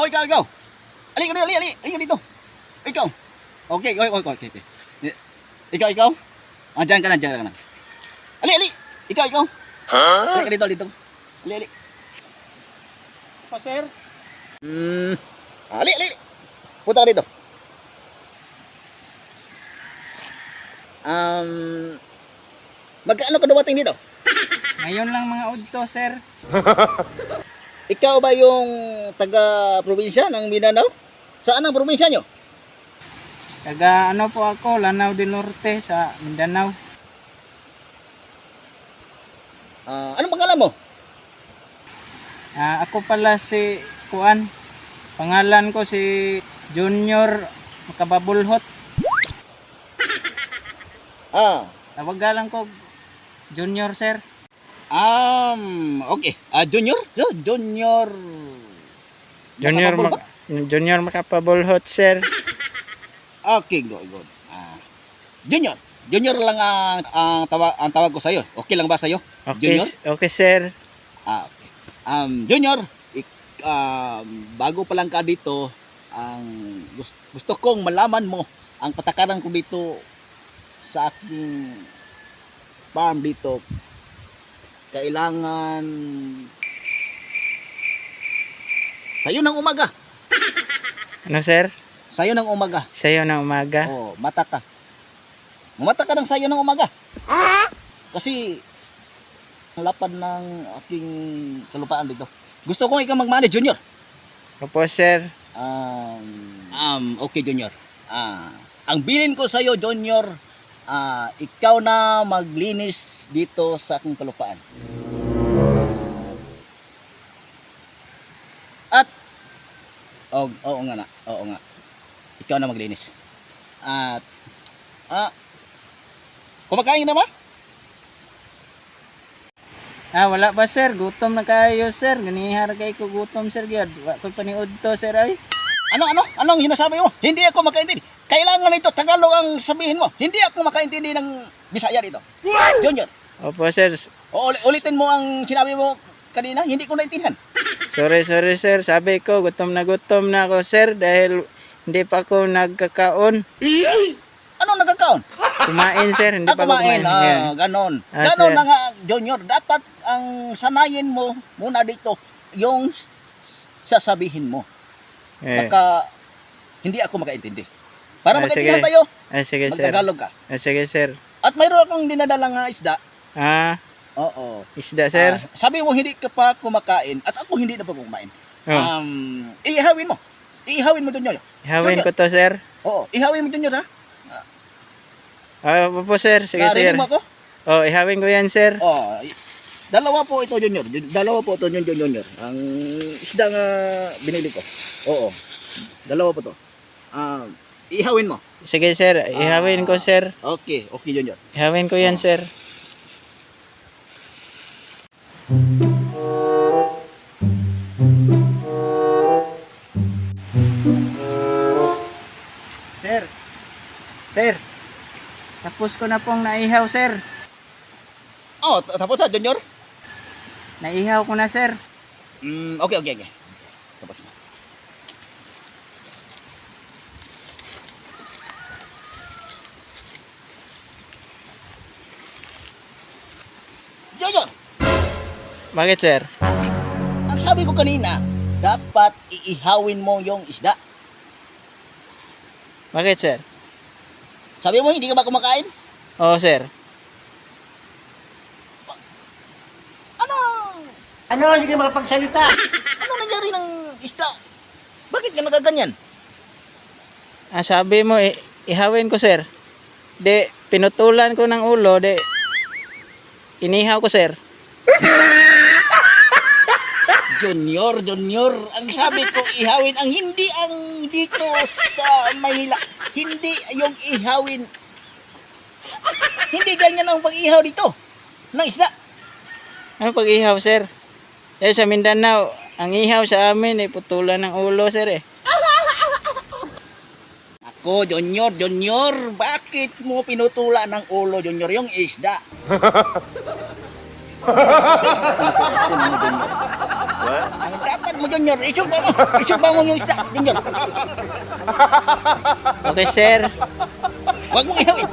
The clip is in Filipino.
ikaw. Ali dito. Ikaw. Okay. Ikaw. Diyan ka na. Ali. Ikaw. Ali ka dito. Ali. Pa, sir? Ali. Punta ka dito. Magkano ka dumating dito? Ngayon lang mga udto, sir. Ikaw ba yung taga-probinsya ng Mindanao? Saan ang probinsya nyo? Taga ano po ako, Lanao del Norte sa Mindanao. Anong pangalan mo? Ako pala si Kuan. Pangalan ko si Junior Makababulhot. Tawagalan ko Junior, sir. Okay. Junior? Junior Makapabulhot, sir. Okay, good. Junior lang ang tawag ko sa'yo. Okay lang ba sa'yo? Okay, Junior? okay, sir. Okay. Junior, bago pa lang ka dito, gusto kong malaman mo ang patakaran ko dito sa aking farm dito. Kailangan sayo ng umaga. Ano, sir? Sayo ng umaga. Sa'yo ng umaga. Mata ka. Mamata ka ng sayo ng umaga. Kasi ang lapad ng aking kalupaan dito. Gusto kong ikaw mag-manage, Junior. Opo, sir. Okay, Junior. Ang bilin ko sa iyo, Junior, ikaw na maglinis dito sa aking kalupaan. At oo nga. Ikaw na maglinis. At kumakain na ba? Wala ba, sir? Gutom na kayo, sir. Ganihar kay ko gutom, sir. Gad. Wa ko paniud to, sir, ay. Anong hinasabi mo? Hindi ako makaintindi. Kailangan ito Tagalog ang sabihin mo. Hindi ako makaintindi ng Bisaya dito. Junior. Opo, sir. Ulitin mo ang sinabi mo kanina. Hindi ko naintindihan. Sorry, sir. Sabi ko, gutom na ako, sir. Dahil hindi pa ako nagkakaon. Anong nagkakaon? Kumain, sir. Hindi pa ako kumain. Ganon. Sir. Ganon na nga, Junior. Dapat ang sanayin mo muna dito yung sasabihin mo. Baka hindi ako makaintindi. Para magkaintindihan tayo, Sige, sir. magtagalog ka. Sige, sir. At mayroon akong dinadala nga isda. Oo. Isda, sir. Sabi mo hindi ka pa kumakain at ako hindi na pa kumain. Ihawin mo. Ihawin mo, Junior. Ihawin ko to, sir. Oo, ihawin mo, Junior, ha? Opo, sir. Sige, sir. Narinig mo ako? Ihawin ko yan, sir. Dalawa po ito, Junior. Junior. Ang isda nga binili ko. Oo. Dalawa po to. Ihawin mo. Sige, sir. Ihawin ko, sir. Okay, Junior. Ihawin ko yan, sir. Sir. Tapos ko na pong naihaw, sir. Tapos na, Junior? Naihaw ko na, sir. Okay. Tapos na. Junior! Bakit, sir? Ang sabi ko kanina, dapat iihawin mo yung isda. Bakit, sir? Sabi mo, hindi ka ba kumakain? Oo, sir. Ano, hindi ka makapagsalita? Ano nangyari ng isda? Bakit ka nagaganyan? Sabi mo, ihawin ko, sir. Pinutulan ko ng ulo, inihaw ko, sir. Junior, ang sabi ko ihawin ang hindi ang dito sa Maynila. Hindi yung ihawin. Hindi ganyan ang pag-ihaw dito ng isda. Ano pag-ihaw, sir? Sa Mindanao, ang ihaw sa amin putulan ng ulo, sir. Ako, Junior, bakit mo pinutulan ng ulo, Junior, yung isda? Ang dapat mo, Junior. Isugba mo yung isda, Junior. Okay, sir. Huwag mong ihawin.